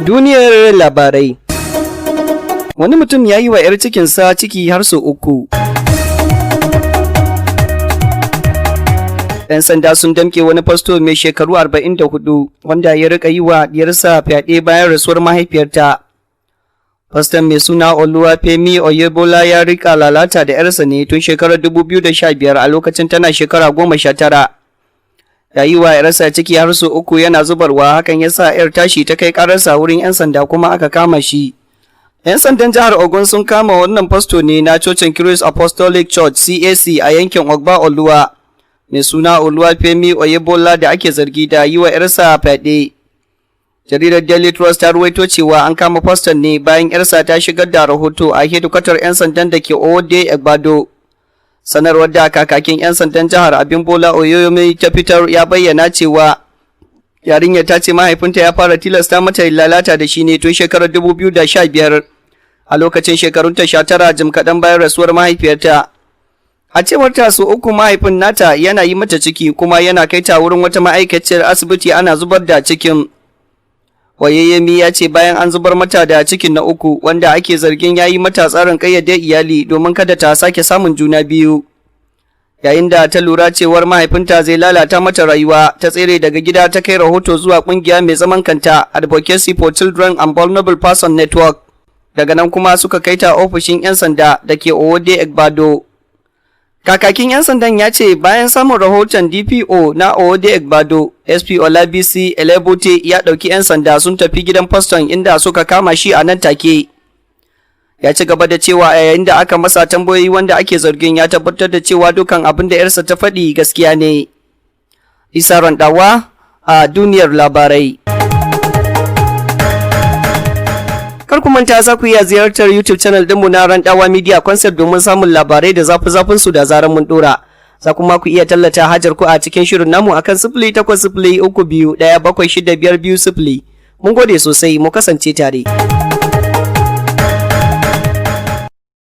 Duniyar labarai. Wani mutum ya yi wa 'yar cikinsa ciki har sau 3. 'Yan sanda sun damƙe wani fasto mai shekaru 44 wanda ya rika yi wa diyarsa fyaɗe bayan rasuwar mahaifiyarta. Faston mai suna Oluwafemi Oyebola ya rika lalata da 'yarsa ne tun shekarar 2015 a lokacin tana shekara 19. Ya yi wa 'yarsa ciki har sau 3 yana zubarwa, hakan ya sa 'yar tashi ta kai ƙararsa wurin 'yan sanda kuma aka kama shi. 'Yan sandan jihar Ogun sun kama wannan fasto ne na cocin Christ Apostolic Church CAC a yankin Ogba Oluwa mai suna Oluwafemi Oyebola da ake zargi da yi wa 'yarsa fyaɗe. Jaridar Daily Trust ta ruwaito cewa an kama faston ne bayan 'yarsa ta shigar da rahoto a hedikwatar 'yan sandan da ke Owode Egbado. Sanarwar da kakakin 'yan sandan jihar Abimbola Oyoyomi ta fitar ya bayyana cewa yarinyar ta ce mahaifinta ya fara tilasta mata lalata da shi ne tun shekarar 2015 a lokacin shekarunta 19 jim kaɗan bayan rasuwar mahaifiyarta. A cewar ta sau 3 mahaifin nata yana yi mata ciki kuma yana kai ta wurin wata ma'aikaciyar asibiti ana zubar da cikin. Wayayyami ya ce bayan an zubar mata da cikin na 3 wanda ake zargin ya yi mata tsarin ƙayyade iyali domin kada ta sake samun juna biyu. Yayin da ta lura cewar mahaifinta zai lalata mata rayuwa, ta tsere daga gida ta kai rahoto zuwa ƙungiya mai zaman kanta Advocacy for Children and Vulnerable Person Network. Daga nan kuma suka kai ta ofishin 'yan sanda da ke Owode Egbado. Kakakin 'yan sandan ya ce bayan samun rahoton DPO na Owode Egbado, SP Olabisi Elebote ya ɗauki 'yan sanda sun tafi gidan faston inda suka kama shi a nan take. Ya ci gaba da cewa a yayin da aka masa tambayoyi wanda ake zargin ya tabbatar da cewa dukan abin da 'yarsa ta faɗi gaskiya ne. Isa Randawa a Duniyar Labarai. Kar ku manta za ku iya ziyartar YouTube channel dinmu na Randawa Media Concept domin samun labarai da zafi-zafin su da zaran mun dora. Za kuma ku iya tallata hajar ku a cikin shirin namu akan 0803217652. Mun gode sosai, mu kasance tare.